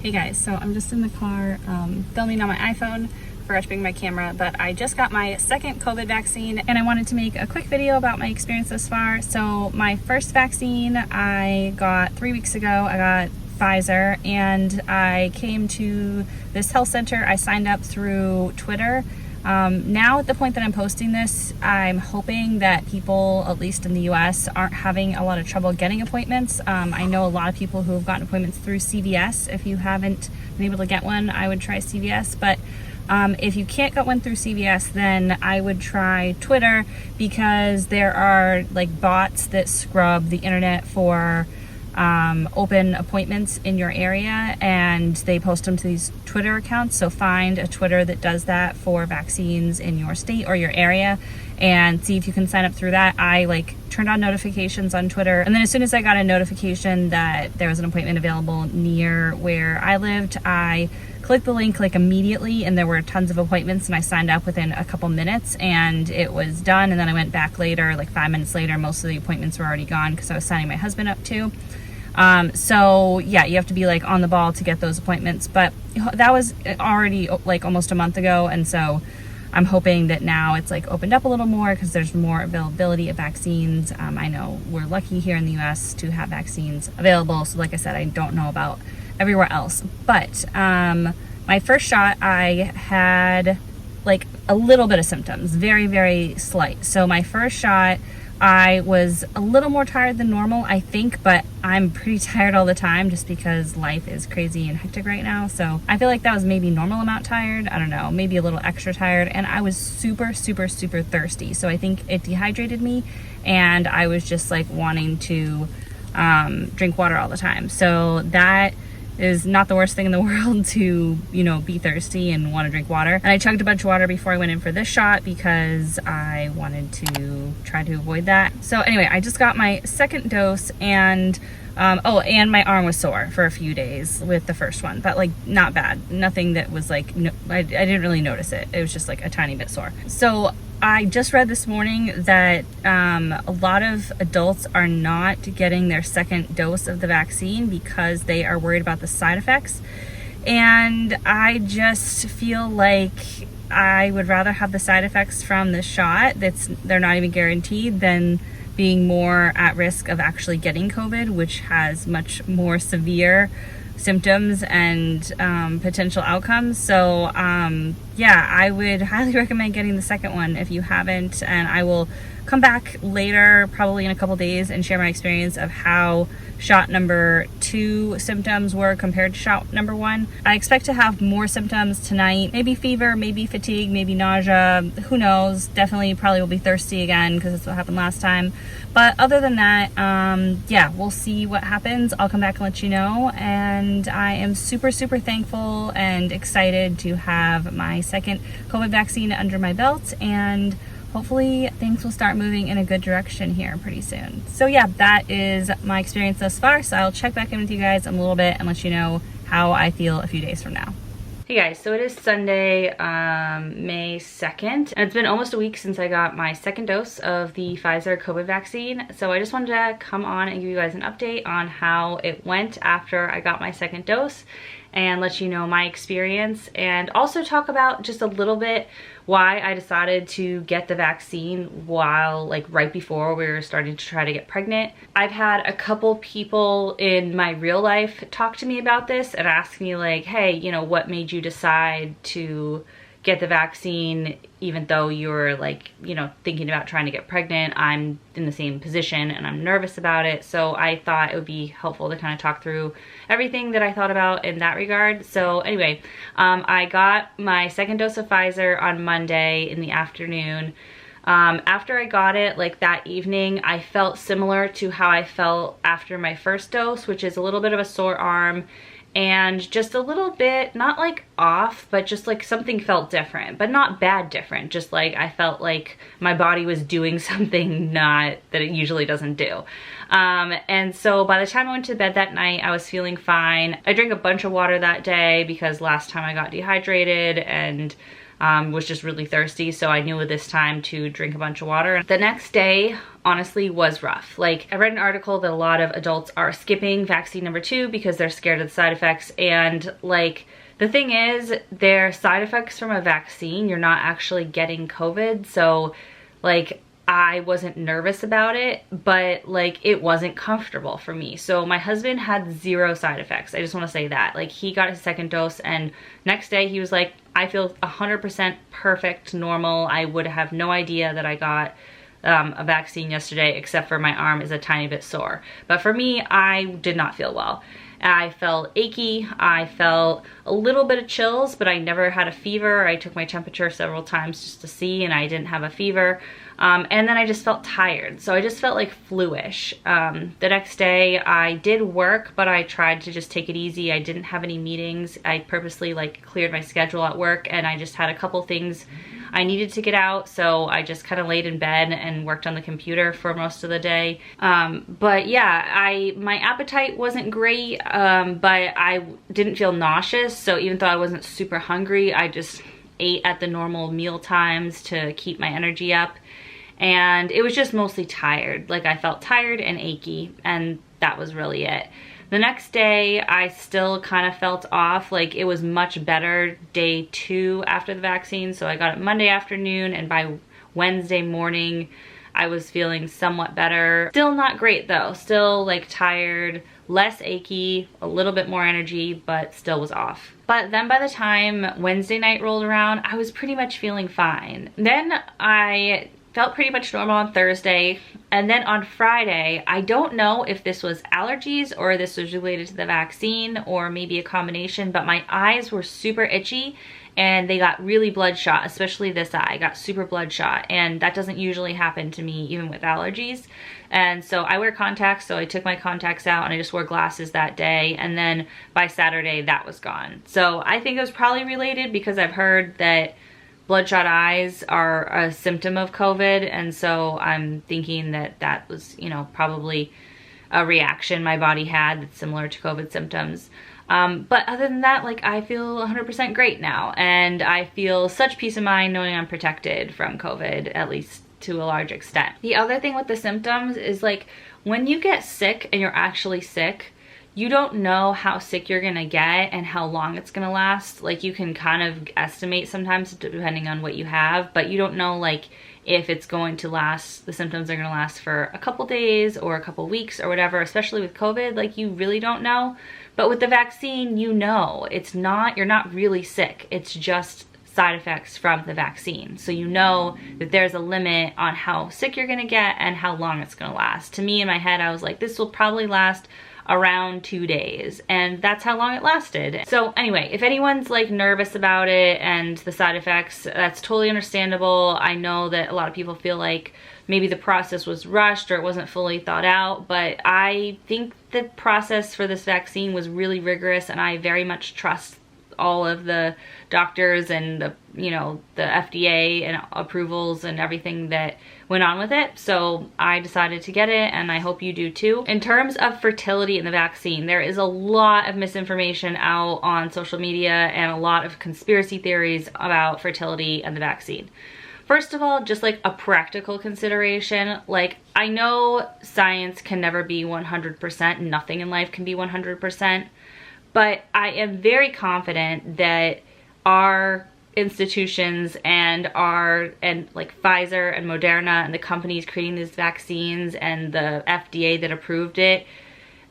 Hey guys, so I'm just in the car filming on my iPhone. Forgot to bring my camera, but I just got my second COVID vaccine and I wanted to make a quick video about my experience thus far. So my first vaccine I got 3 weeks ago. I got Pfizer and I came to this health center. I signed up through Twitter. Now at the point that I'm posting this, I'm hoping that people, at least in the US, aren't having a lot of trouble getting appointments. I know a lot of people who have gotten appointments through CVS. If you haven't been able to get one, I would try CVS. But if you can't get one through CVS, then I would try Twitter, because there are like bots that scrub the internet for open appointments in your area, and they post them to these Twitter accounts. So find a Twitter that does that for vaccines in your state or your area and see if you can sign up through that. I turned on notifications on Twitter, and then as soon as I got a notification that there was an appointment available near where I lived, I clicked the link immediately, and there were tons of appointments, and I signed up within a couple minutes and it was done. And then I went back later, 5 minutes later, most of the appointments were already gone because I was signing my husband up too. So yeah, you have to be on the ball to get those appointments, but that was already almost a month ago. And so I'm hoping that now it's opened up a little more because there's more availability of vaccines. I know we're lucky here in the US to have vaccines available. So like I said, I don't know about everywhere else, but, my first shot, I had a little bit of symptoms, very, very slight. So my first shot, I was a little more tired than normal, I think, but I'm pretty tired all the time just because life is crazy and hectic right now. So I feel like that was maybe normal amount tired. I don't know, maybe a little extra tired. And I was super, super, super thirsty. So I think it dehydrated me, and I was just wanting to drink water all the time. So that is not the worst thing in the world to, be thirsty and want to drink water. And I chugged a bunch of water before I went in for this shot because I wanted to try to avoid that. So anyway, I just got my second dose, and and my arm was sore for a few days with the first one, but not bad. Nothing that was I didn't really notice it. It was just a tiny bit sore. So I just read this morning that a lot of adults are not getting their second dose of the vaccine because they are worried about the side effects. And I just feel like I would rather have the side effects from the shot they're not even guaranteed than being more at risk of actually getting COVID, which has much more severe symptoms and potential outcomes. So yeah, I would highly recommend getting the second one if you haven't, and I will come back later, probably in a couple days, and share my experience of how shot number 2 symptoms were compared to shot number 1. I expect to have more symptoms tonight, maybe fever, maybe fatigue, maybe nausea, who knows. Definitely probably will be thirsty again because that's what happened last time. But other than that, yeah, we'll see what happens. I'll come back and let you know. And I am super, super thankful and excited to have my second COVID vaccine under my belt, and hopefully things will start moving in a good direction here pretty soon. So yeah, that is my experience thus far. So I'll check back in with you guys in a little bit and let you know how I feel a few days from now. Hey guys, so it is Sunday, May 2nd, and it's been almost a week since I got my second dose of the Pfizer COVID vaccine. So I just wanted to come on and give you guys an update on how it went after I got my second dose and let you know my experience, and also talk about just a little bit why I decided to get the vaccine while right before we were starting to try to get pregnant. I've had a couple people in my real life talk to me about this and ask me hey, what made you decide to get the vaccine even though you're thinking about trying to get pregnant? I'm in the same position and I'm nervous about it. So I thought it would be helpful to kind of talk through everything that I thought about in that regard. So anyway, I got my second dose of Pfizer on Monday in the afternoon. After I got it, that evening, I felt similar to how I felt after my first dose, which is a little bit of a sore arm and just a little bit, not off, but just something felt different, but not bad different. Just I felt like my body was doing something not that it usually doesn't do. And so by the time I went to bed that night, I was feeling fine. I drank a bunch of water that day because last time I got dehydrated, and was just really thirsty, so I knew this time to drink a bunch of water. The next day honestly was rough. Like, I read an article that a lot of adults are skipping vaccine number 2 because they're scared of the side effects, and like, the thing is, they're side effects from a vaccine. You're not actually getting COVID, so like, I wasn't nervous about it, but like, it wasn't comfortable for me. So my husband had 0 side effects. I just want to say that. Like, he got his second dose, and next day he was like, I feel 100% perfect, normal. I would have no idea that I got a vaccine yesterday, except for my arm is a tiny bit sore. But for me, I did not feel well. I felt achy, I felt a little bit of chills, but I never had a fever. I took my temperature several times just to see, and I didn't have a fever. And then I just felt tired, so I just felt like flu-ish. The next day I did work, but I tried to just take it easy. I didn't have any meetings. I purposely like cleared my schedule at work, and I just had a couple things I needed to get out, so I just kind of laid in bed and worked on the computer for most of the day. But yeah, my appetite wasn't great, but I didn't feel nauseous, so even though I wasn't super hungry, I just ate at the normal meal times to keep my energy up. And it was just mostly tired. Like, I felt tired and achy, and that was really it. The next day, I still kind of felt off. Like, it was much better day 2 after the vaccine. So I got it Monday afternoon, and by Wednesday morning, I was feeling somewhat better. Still not great though. Still like tired, less achy, a little bit more energy, but still was off. But then by the time Wednesday night rolled around, I was pretty much feeling fine. Then I felt pretty much normal on Thursday, and then on Friday, I don't know if this was allergies or this was related to the vaccine or maybe a combination, but my eyes were super itchy and they got really bloodshot, especially this eye got super bloodshot, and that doesn't usually happen to me even with allergies. And so I wear contacts, so I took my contacts out and I just wore glasses that day, and then by Saturday that was gone. So I think it was probably related because I've heard that bloodshot eyes are a symptom of COVID, and so I'm thinking that that was, you know, probably a reaction my body had that's similar to COVID symptoms. But other than that, like, I feel 100% great now, and I feel such peace of mind knowing I'm protected from COVID, at least to a large extent. The other thing with the symptoms is, like, when you get sick and you're actually sick, you don't know how sick you're gonna get and how long it's gonna last. Like, you can kind of estimate sometimes depending on what you have, but you don't know, like, if it's going to last, the symptoms are gonna last for a couple days or a couple weeks or whatever, especially with COVID, like, you really don't know. But with the vaccine, you know, it's not, you're not really sick. It's just side effects from the vaccine. So you know that there's a limit on how sick you're gonna get and how long it's gonna last. To me, in my head, I was like, this will probably last around 2 days, and that's how long it lasted. So anyway, if anyone's like nervous about it and the side effects, that's totally understandable. I know that a lot of people feel like maybe the process was rushed or it wasn't fully thought out, but I think the process for this vaccine was really rigorous, and I very much trust all of the doctors and the, you know, the FDA and approvals and everything that went on with it. So I decided to get it, and I hope you do too. In terms of fertility in the vaccine, there is a lot of misinformation out on social media and a lot of conspiracy theories about fertility and the vaccine. First of all, just like a practical consideration, like, I know science can never be 100%, nothing in life can be 100%, but I am very confident that our institutions and like Pfizer and Moderna and the companies creating these vaccines and the FDA that approved it,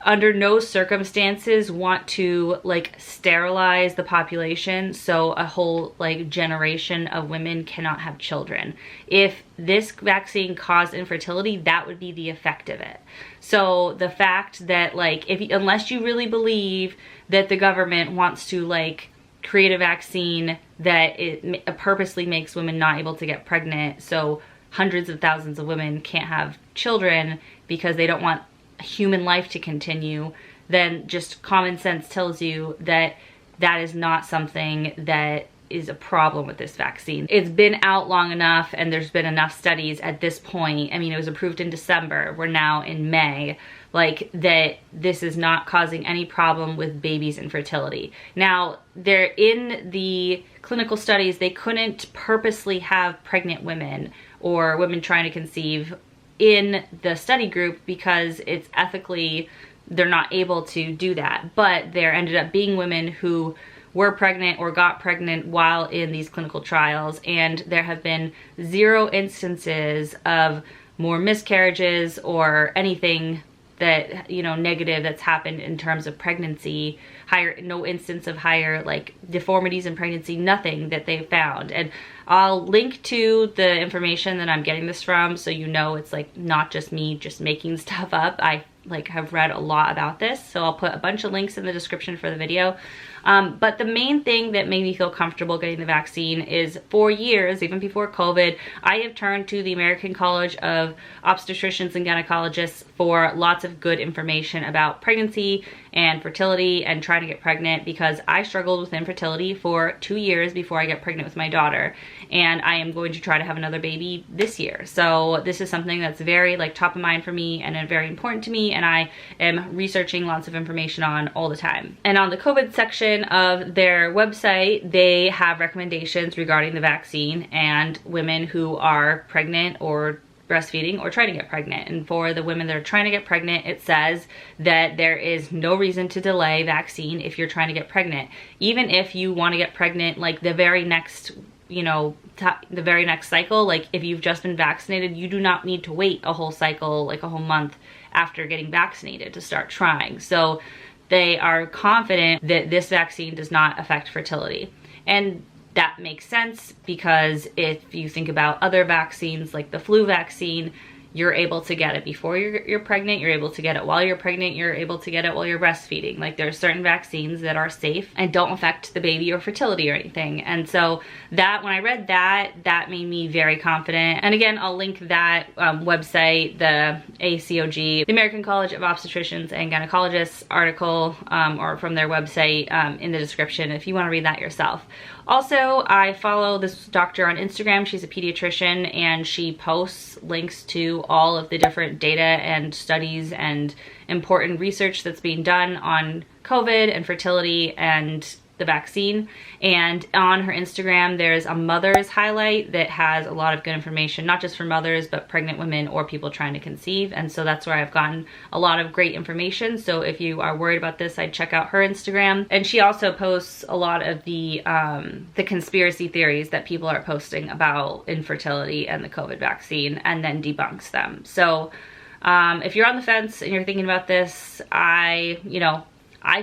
under no circumstances want to like sterilize the population so a whole like generation of women cannot have children. If this vaccine caused infertility, that would be the effect of it. So the fact that, like, unless you really believe that the government wants to like create a vaccine that it purposely makes women not able to get pregnant, so hundreds of thousands of women can't have children because they don't want human life to continue, then just common sense tells you that that is not something that is a problem with this vaccine. It's been out long enough, and there's been enough studies at this point. I mean, it was approved in December. We're now in May. like that this is not causing any problem with babies' infertility. Now, they're in the clinical studies, they couldn't purposely have pregnant women or women trying to conceive in the study group because it's ethically, they're not able to do that. But there ended up being women who were pregnant or got pregnant while in these clinical trials, and there have been 0 instances of more miscarriages or anything that, you know, negative that's happened in terms of pregnancy. No instance of higher like deformities in pregnancy, nothing that they found. And I'll link to the information that I'm getting this from, so you know it's like not just me just making stuff up. I like have read a lot about this, so I'll put a bunch of links in the description for the video. But the main thing that made me feel comfortable getting the vaccine is, for years, even before COVID, I have turned to the American College of Obstetricians and Gynecologists for lots of good information about pregnancy and fertility and trying to get pregnant, because I struggled with infertility for 2 years before I got pregnant with my daughter, and I am going to try to have another baby this year. So this is something that's very like top of mind for me and very important to me, and I am researching lots of information on all the time. And on the COVID section of their website, they have recommendations regarding the vaccine and women who are pregnant or breastfeeding or trying to get pregnant. And for the women that are trying to get pregnant, it says that there is no reason to delay vaccine if you're trying to get pregnant. Even if you want to get pregnant like the very next, you know, the very next cycle, like if you've just been vaccinated, you do not need to wait a whole cycle, like a whole month after getting vaccinated to start trying. So they are confident that this vaccine does not affect fertility. And that makes sense, because if you think about other vaccines like the flu vaccine, you're able to get it before you're pregnant, you're able to get it while you're pregnant, you're able to get it while you're breastfeeding. Like there's certain vaccines that are safe and don't affect the baby or fertility or anything. And so that, when I read that, that made me very confident. And again, I'll link that website, the ACOG, the American College of Obstetricians and Gynecologists article, or from their website in the description if you want to read that yourself. Also, I follow this doctor on Instagram. She's a pediatrician, and she posts links to all of the different data and studies and important research that's being done on COVID and fertility and the vaccine. And on her Instagram, there's a mother's highlight that has a lot of good information, not just for mothers, but pregnant women or people trying to conceive. And so that's where I've gotten a lot of great information. So if you are worried about this, I'd check out her Instagram. And she also posts a lot of the conspiracy theories that people are posting about infertility and the COVID vaccine, and then debunks them. So if you're on the fence and you're thinking about this, I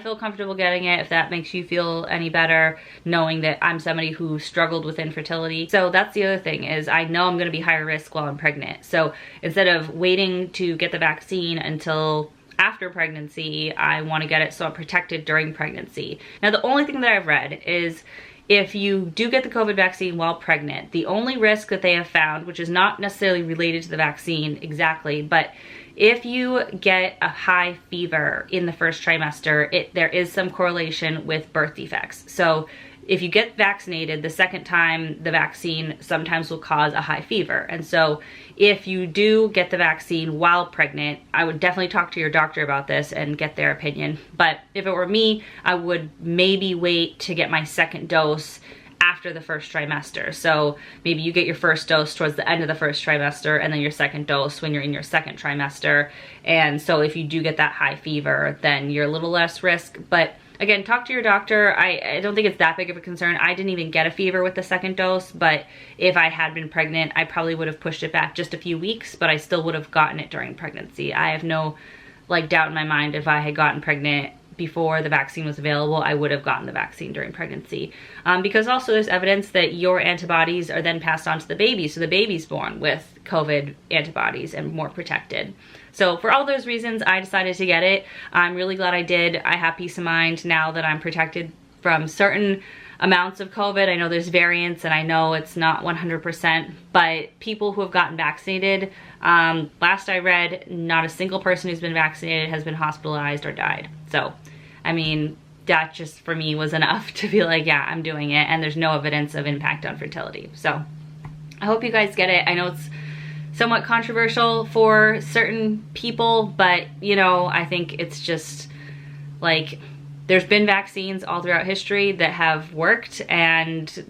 feel comfortable getting it, if that makes you feel any better, knowing that I'm somebody who struggled with infertility. So that's the other thing, is I know I'm going to be higher risk while I'm pregnant. So instead of waiting to get the vaccine until after pregnancy, I want to get it so I'm protected during pregnancy. Now, the only thing that I've read is if you do get the COVID vaccine while pregnant, the only risk that they have found, which is not necessarily related to the vaccine exactly, but if you get a high fever in the first trimester, there is some correlation with birth defects. So if you get vaccinated the second time, the vaccine sometimes will cause a high fever. And so if you do get the vaccine while pregnant, I would definitely talk to your doctor about this and get their opinion. But if it were me, I would maybe wait to get my second dose after the first trimester. So maybe you get your first dose towards the end of the first trimester, and then your second dose when you're in your second trimester. And so if you do get that high fever, then you're a little less risk. But again, talk to your doctor. I don't think it's that big of a concern. I didn't even get a fever with the second dose, but if I had been pregnant, I probably would have pushed it back just a few weeks, but I still would have gotten it during pregnancy. I have no doubt in my mind, if I had gotten pregnant before the vaccine was available, I would have gotten the vaccine during pregnancy. Because also there's evidence that your antibodies are then passed on to the baby, so the baby's born with COVID antibodies and more protected. So for all those reasons, I decided to get it. I'm really glad I did. I have peace of mind now that I'm protected from certain amounts of COVID. I know there's variants, and I know it's not 100%, but people who have gotten vaccinated, last I read, not a single person who's been vaccinated has been hospitalized or died. So, I mean, that just for me was enough to be like, yeah, I'm doing it, and there's no evidence of impact on fertility. So I hope you guys get it. I know it's somewhat controversial for certain people, but you know, I think it's just like, there's been vaccines all throughout history that have worked, and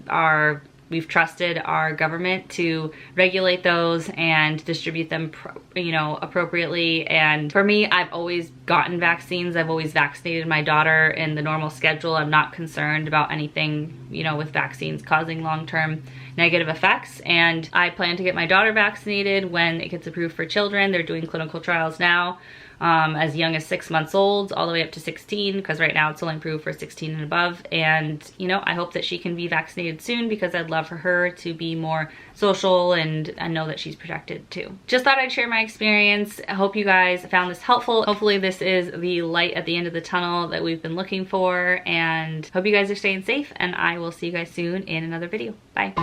we've trusted our government to regulate those and distribute them, you know, appropriately. And for me, I've always gotten vaccines. I've always vaccinated my daughter in the normal schedule. I'm not concerned about anything, you know, with vaccines causing long-term negative effects. And I plan to get my daughter vaccinated when it gets approved for children. They're doing clinical trials now. As young as 6 months old all the way up to 16, because right now it's only approved for 16 and above. And you know, I hope that she can be vaccinated soon, because I'd love for her to be more social and know that she's protected too. Just thought I'd share my experience. I hope you guys found this helpful. Hopefully this is the light at the end of the tunnel that we've been looking for, and hope you guys are staying safe, and I will see you guys soon in another video. Bye.